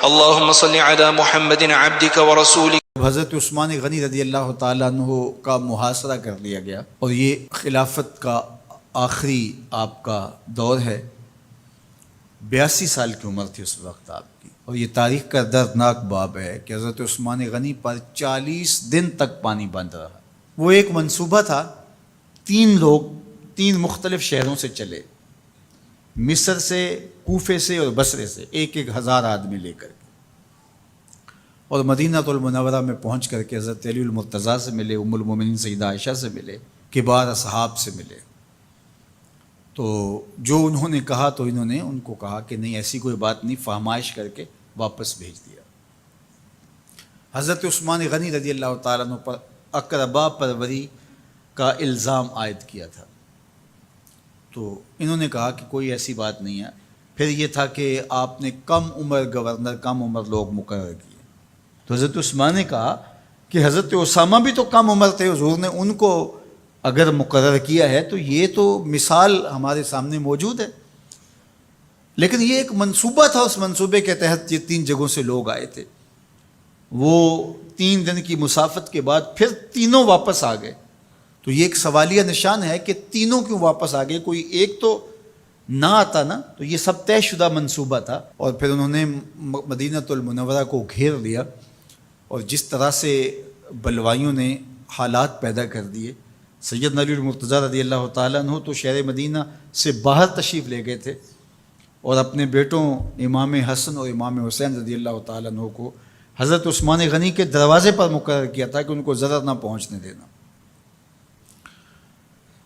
اللهم صل على محمد عبدك ورسولك. حضرت عثمان غنی رضی اللہ تعالیٰ عنہ کا محاصرہ کر لیا گیا اور یہ خلافت کا آخری آپ کا دور ہے. 82 سال کی عمر تھی اس وقت آپ کی، اور یہ تاریخ کا دردناک باب ہے کہ حضرت عثمان غنی پر 40 دن تک پانی بند رہا. وہ ایک منصوبہ تھا، 3 لوگ 3 مختلف شہروں سے چلے، مصر سے، کوفے سے اور بصرے سے، 1,000 آدمی لے کر کے، اور مدینہ المنورہ میں پہنچ کر کے حضرت علی المرتضیٰ سے ملے، ام المومنین سیدہ عائشہ سے ملے، کبار اصحاب سے ملے. تو جو انہوں نے کہا تو انہوں نے ان کو کہا کہ نہیں، ایسی کوئی بات نہیں، فہمائش کر کے واپس بھیج دیا. حضرت عثمان غنی رضی اللہ تعالیٰ عنہ پر اقربا پروری کا الزام عائد کیا تھا. تو انہوں نے کہا کہ کوئی ایسی بات نہیں ہے. پھر یہ تھا کہ آپ نے کم عمر گورنر، کم عمر لوگ مقرر کیے. تو حضرت عثمان نے کہا کہ حضرت اسامہ بھی تو کم عمر تھے، حضور نے ان کو اگر مقرر کیا ہے تو یہ تو مثال ہمارے سامنے موجود ہے. لیکن یہ ایک منصوبہ تھا، اس منصوبے کے تحت یہ 3 جگہوں سے لوگ آئے تھے. وہ 3 دن کی مسافت کے بعد پھر تینوں واپس آ گئے. تو یہ ایک سوالیہ نشان ہے کہ تینوں کیوں واپس آ گئے، کوئی ایک تو نہ آتا نا. تو یہ سب طے شدہ منصوبہ تھا. اور پھر انہوں نے مدینہ المنورہ کو گھیر لیا، اور جس طرح سے بلوائیوں نے حالات پیدا کر دیے. سیدنا علی المرتضیٰ رضی اللہ تعالیٰ عنہ تو شہر مدینہ سے باہر تشریف لے گئے تھے، اور اپنے بیٹوں امام حسن اور امام حسین رضی اللہ تعالیٰ عنہ کو حضرت عثمان غنی کے دروازے پر مقرر کیا تھا کہ ان کو ضرر نہ پہنچنے دینا.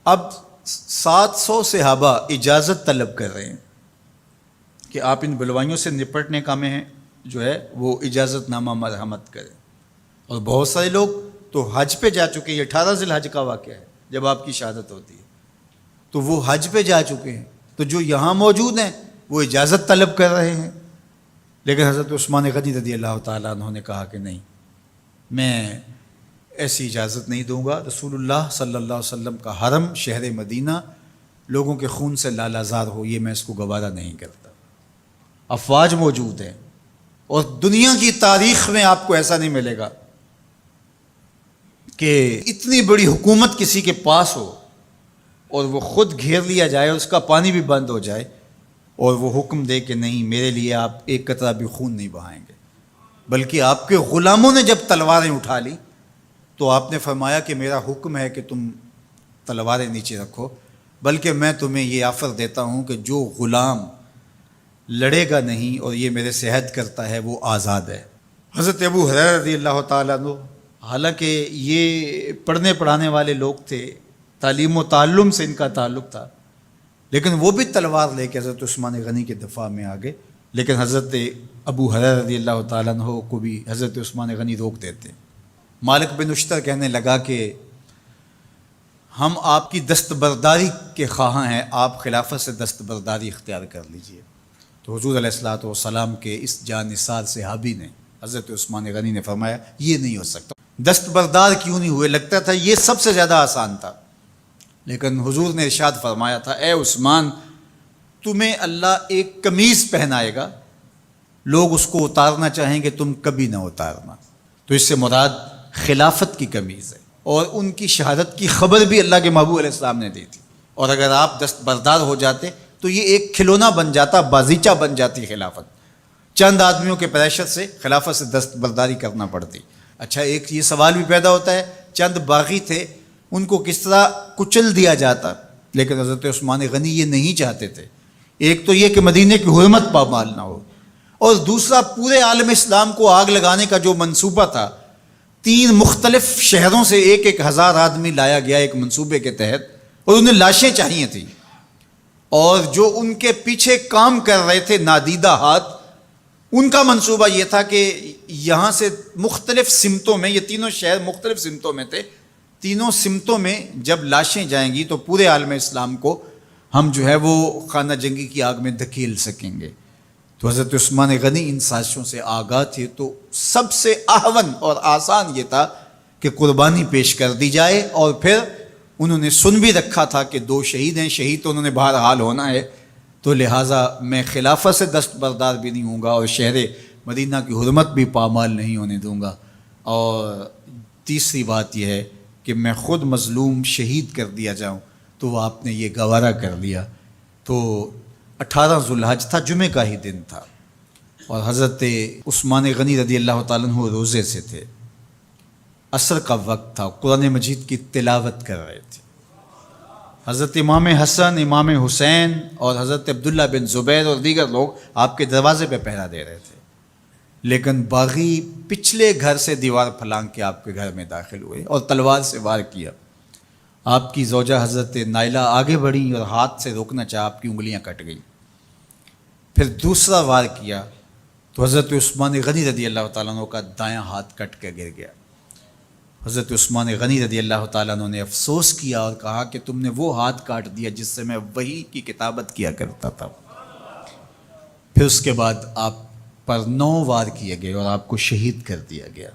اب 700 صحابہ اجازت طلب کر رہے ہیں کہ آپ ان بلوائیوں سے نپٹنے کا میں جو ہے وہ اجازت نامہ مرحمت کریں. اور بہت سارے لوگ تو حج پہ جا چکے. یہ 18 ذی الحج کا واقعہ ہے جب آپ کی شہادت ہوتی ہے. تو وہ حج پہ جا چکے ہیں. تو جو یہاں موجود ہیں وہ اجازت طلب کر رہے ہیں. لیکن حضرت عثمان غنی رضی اللہ تعالیٰ عنہ نے کہا کہ نہیں، میں ایسی اجازت نہیں دوں گا. رسول اللہ صلی اللہ علیہ وسلم کا حرم شہر مدینہ لوگوں کے خون سے لالازار ہو، یہ میں اس کو گوارا نہیں کرتا. افواج موجود ہیں، اور دنیا کی تاریخ میں آپ کو ایسا نہیں ملے گا کہ اتنی بڑی حکومت کسی کے پاس ہو اور وہ خود گھیر لیا جائے، اس کا پانی بھی بند ہو جائے، اور وہ حکم دے کہ نہیں، میرے لیے آپ ایک قطرہ بھی خون نہیں بہائیں گے. بلکہ آپ کے غلاموں نے جب تلواریں اٹھا لی تو آپ نے فرمایا کہ میرا حکم ہے کہ تم تلواریں نیچے رکھو، بلکہ میں تمہیں یہ آفر دیتا ہوں کہ جو غلام لڑے گا نہیں اور یہ میرے سے عہد کرتا ہے وہ آزاد ہے. حضرت ابو ہریرہ رضی اللہ تعالیٰ عنہ، حالانکہ یہ پڑھنے پڑھانے والے لوگ تھے، تعلیم و تعلم سے ان کا تعلق تھا، لیکن وہ بھی تلوار لے کے حضرت عثمان غنی کے دفاع میں آ گئے. لیکن حضرت ابو ہریرہ رضی اللہ تعالیٰ عنہ کو بھی حضرت عثمان غنی روک دیتے. مالک بن اشتر کہنے لگا کہ ہم آپ کی دستبرداری کے خواہاں ہیں، آپ خلافت سے دستبرداری اختیار کر لیجئے. تو حضور علیہ الصلوۃ والسلام کے اس جانثار صحابی نے، حضرت عثمان غنی نے فرمایا یہ نہیں ہو سکتا. دستبردار کیوں نہیں ہوئے؟ لگتا تھا یہ سب سے زیادہ آسان تھا. لیکن حضور نے ارشاد فرمایا تھا، اے عثمان، تمہیں اللہ ایک قمیض پہنائے گا، لوگ اس کو اتارنا چاہیں گے، تم کبھی نہ اتارنا. تو اس سے مراد خلافت کی قمیض ہے، اور ان کی شہادت کی خبر بھی اللہ کے محبوب علیہ السلام نے دی تھی. اور اگر آپ دستبردار ہو جاتے تو یہ ایک کھلونا بن جاتا، بازیچہ بن جاتی خلافت. چند آدمیوں کے پریشر سے خلافت سے دستبرداری کرنا پڑتی. اچھا، ایک یہ سوال بھی پیدا ہوتا ہے، چند باغی تھے، ان کو کس طرح کچل دیا جاتا؟ لیکن حضرت عثمان غنی یہ نہیں چاہتے تھے. ایک تو یہ کہ مدینے کی حرمت پامال نہ ہو، اور دوسرا پورے عالم اسلام کو آگ لگانے کا جو منصوبہ تھا، 3 مختلف شہروں سے 1,000 آدمی لایا گیا ایک منصوبے کے تحت، اور انہیں لاشیں چاہیے تھیں. اور جو ان کے پیچھے کام کر رہے تھے نادیدہ ہاتھ، ان کا منصوبہ یہ تھا کہ یہاں سے مختلف سمتوں میں، یہ تینوں شہر مختلف سمتوں میں تھے، تینوں سمتوں میں جب لاشیں جائیں گی تو پورے عالم اسلام کو ہم جو ہے وہ خانہ جنگی کی آگ میں دھکیل سکیں گے. تو حضرت عثمان غنی ان سازشوں سے آگاہ تھے. تو سب سے اہون اور آسان یہ تھا کہ قربانی پیش کر دی جائے. اور پھر انہوں نے سن بھی رکھا تھا کہ 2 شہید ہیں، شہید تو انہوں نے بہرحال ہونا ہے، تو لہٰذا میں خلافت سے دستبردار بھی نہیں ہوں گا اور شہر مدینہ کی حرمت بھی پامال نہیں ہونے دوں گا۔ اور تیسری بات یہ ہے کہ میں خود مظلوم شہید کر دیا جاؤں، تو آپ نے یہ گوارا کر لیا۔ تو 18 ذوالحج تھا، جمعہ کا ہی دن تھا، اور حضرت عثمان غنی رضی اللہ تعالیٰ عنہ روزے سے تھے، عصر کا وقت تھا، قرآن مجید کی تلاوت کر رہے تھے۔ حضرت امام حسن، امام حسین اور حضرت عبداللہ بن زبیر اور دیگر لوگ آپ کے دروازے پہ پہرا دے رہے تھے، لیکن باغی پچھلے گھر سے دیوار پھلانگ کے آپ کے گھر میں داخل ہوئے اور تلوار سے وار کیا۔ آپ کی زوجہ حضرت نائلہ آگے بڑھیں اور ہاتھ سے روکنا چاہا، آپ کی انگلیاں کٹ گئیں۔ پھر دوسرا وار کیا تو حضرت عثمان غنی رضی اللہ تعالیٰ عنہ کا دایاں ہاتھ کٹ کے گر گیا۔ حضرت عثمان غنی رضی اللہ تعالیٰ عنہ نے افسوس کیا اور کہا کہ تم نے وہ ہاتھ کاٹ دیا جس سے میں وحی کی کتابت کیا کرتا تھا۔ پھر اس کے بعد آپ پر 9 وار کیے گئے اور آپ کو شہید کر دیا گیا،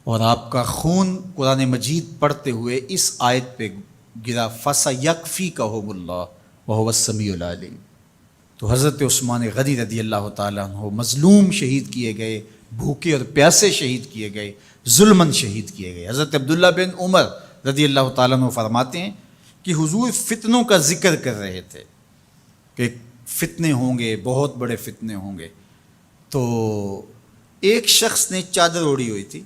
اور آپ کا خون قرآن مجید پڑھتے ہوئے اس آیت پہ گرا، فَسَيَكْفِيكَهُمُ اللَّهُ وَهُوَ السَّمِيعُ الْعَلِيمُ۔ تو حضرت عثمان غنی رضی اللہ تعالیٰ عنہ مظلوم شہید کیے گئے، بھوکے اور پیاسے شہید کیے گئے، ظلماً شہید کیے گئے۔ حضرت عبداللہ بن عمر رضی اللہ تعالیٰ عنہ فرماتے ہیں کہ حضور فتنوں کا ذکر کر رہے تھے کہ فتنے ہوں گے، بہت بڑے فتنے ہوں گے۔ تو ایک شخص نے چادر اوڑھی ہوئی تھی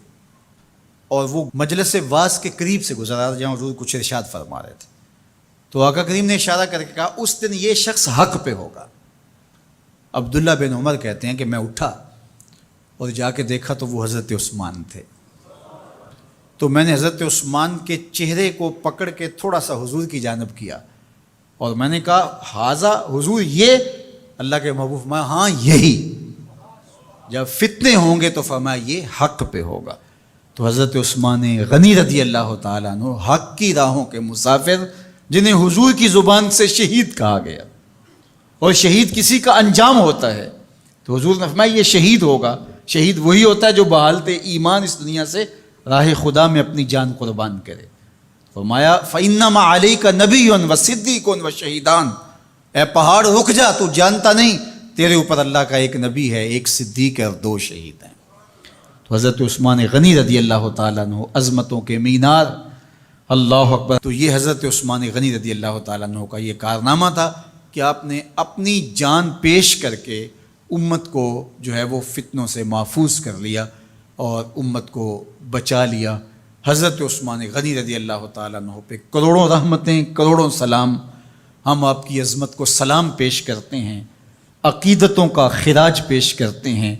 اور وہ مجلس واعظ کے قریب سے گزرا جہاں حضور کچھ ارشاد فرما رہے تھے، تو آقا کریم نے اشارہ کر کے کہا اس دن یہ شخص حق پہ ہوگا۔ عبداللہ بن عمر کہتے ہیں کہ میں اٹھا اور جا کے دیکھا تو وہ حضرت عثمان تھے۔ تو میں نے حضرت عثمان کے چہرے کو پکڑ کے تھوڑا سا حضور کی جانب کیا اور میں نے کہا حاضہ حضور، یہ اللہ کے محبوب فرمایا ہاں یہی، جب فتنے ہوں گے تو فرمایا یہ حق پہ ہوگا۔ تو حضرت عثمان غنی رضی اللہ تعالیٰ عنہ حق کی راہوں کے مسافر، جنہیں حضور کی زبان سے شہید کہا گیا، اور شہید کسی کا انجام ہوتا ہے، تو حضور نے فرمایا یہ شہید ہوگا۔ شہید وہی ہوتا ہے جو بحالت ایمان اس دنیا سے راہ خدا میں اپنی جان قربان کرے۔ فرمایا فَإِنَّمَا عَلَيْكَ نَبِيٌّ وَصِدِّيقٌ وَشَهِيدَانٌ، اے پہاڑ رک جا، تو جانتا نہیں تیرے اوپر اللہ کا ایک نبی ہے، ایک صدیق ہے اور 2 شہید ہیں۔ تو حضرت عثمان غنی رضی اللہ تعالیٰ عنہ عظمتوں کے مینار، اللہ اکبر۔ تو یہ حضرت عثمان غنی رضی اللہ تعالیٰ عنہ کا یہ کارنامہ تھا کہ آپ نے اپنی جان پیش کر کے امت کو جو ہے وہ فتنوں سے محفوظ کر لیا اور امت کو بچا لیا۔ حضرت عثمان غنی رضی اللہ تعالیٰ عنہ پہ کروڑوں رحمتیں، کروڑوں سلام۔ ہم آپ کی عظمت کو سلام پیش کرتے ہیں، عقیدتوں کا خراج پیش کرتے ہیں۔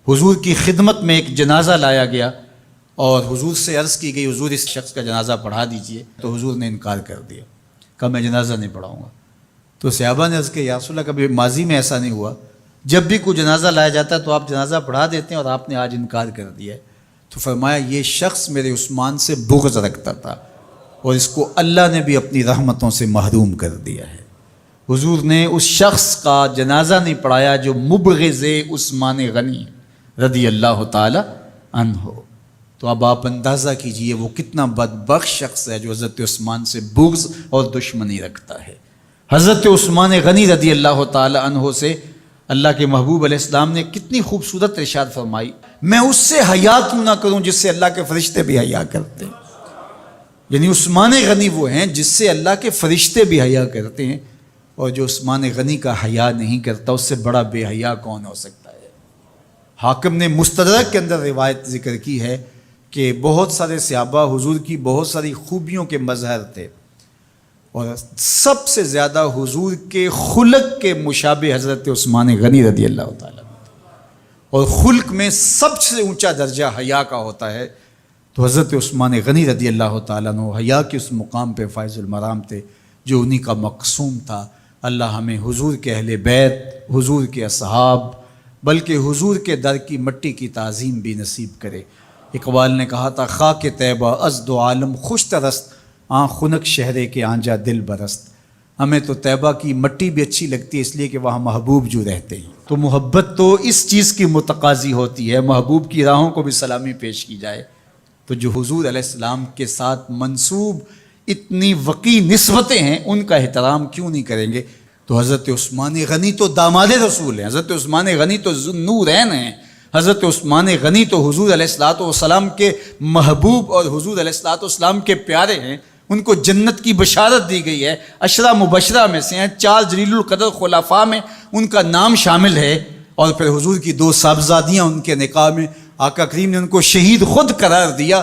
حضور کی خدمت میں ایک جنازہ لایا گیا اور حضور سے عرض کی گئی حضور اس شخص کا جنازہ پڑھا دیجئے، تو حضور نے انکار کر دیا، کہا میں جنازہ نہیں پڑھاؤں گا۔ تو صحابہ نے عرض کیا یا رسول اللہ، کبھی ماضی میں ایسا نہیں ہوا، جب بھی کوئی جنازہ لایا جاتا ہے تو آپ جنازہ پڑھا دیتے ہیں اور آپ نے آج انکار کر دیا ہے؟ تو فرمایا یہ شخص میرے عثمان سے بغض رکھتا تھا اور اس کو اللہ نے بھی اپنی رحمتوں سے محروم کر دیا ہے۔ حضور نے اس شخص کا جنازہ نہیں پڑھایا جو مبغض عثمان غنی رضی اللہ تعالی عنہ۔ تو اب آپ اندازہ کیجئے وہ کتنا بدبخت شخص ہے جو حضرت عثمان سے بغض اور دشمنی رکھتا ہے۔ حضرت عثمان غنی رضی اللہ تعالی عنہ سے اللہ کے محبوب علیہ السلام نے کتنی خوبصورت ارشاد فرمائی، میں اس سے حیا کیوں نہ کروں جس سے اللہ کے فرشتے بھی حیا کرتے ہیں۔ یعنی عثمان غنی وہ ہیں جس سے اللہ کے فرشتے بھی حیا کرتے ہیں، اور جو عثمان غنی کا حیا نہیں کرتا اس سے بڑا بے حیا کون ہو سکتا ہے۔ حاکم نے مستدرک کے اندر روایت ذکر کی ہے کہ بہت سارے صحابہ حضور کی بہت ساری خوبیوں کے مظہر تھے، اور سب سے زیادہ حضور کے خلق کے مشابہ حضرت عثمان غنی رضی اللہ تعالیٰ، اور خلق میں سب سے اونچا درجہ حیا کا ہوتا ہے۔ تو حضرت عثمان غنی رضی اللہ تعالیٰ عنہ حیا کے اس مقام پہ فائز المرام تھے جو انہی کا مقصوم تھا۔ اللہ ہمیں حضور کے اہل بیت، حضور کے اصحاب، بلکہ حضور کے در کی مٹی کی تعظیم بھی نصیب کرے۔ اقبال نے کہا تھا خاک طیبہ از دو عالم خوش ترست، آن خنک شہرے کے آنجا دل برست۔ ہمیں تو طیبہ کی مٹی بھی اچھی لگتی ہے اس لیے کہ وہاں محبوب جو رہتے ہیں۔ تو محبت تو اس چیز کی متقاضی ہوتی ہے، محبوب کی راہوں کو بھی سلامی پیش کی جائے۔ تو جو حضور علیہ السلام کے ساتھ منسوب اتنی وقی نسبتیں ہیں ان کا احترام کیوں نہیں کریں گے؟ تو حضرت عثمان غنی تو داماد رسول ہیں، حضرت عثمان غنی تو ذوالنورین ہیں، حضرت عثمان غنی تو حضور علیہ الصلوۃ والسلام کے محبوب اور حضور علیہ الصلوۃ والسلام کے پیارے ہیں، ان کو جنت کی بشارت دی گئی ہے، عشرہ مبشرہ میں سے ہیں، 4 جلیل القدر خلفاء میں ان کا نام شامل ہے، اور پھر حضور کی 2 صاحبزادیاں ان کے نکاح میں آقا کریم نے ان کو شہید خود قرار دیا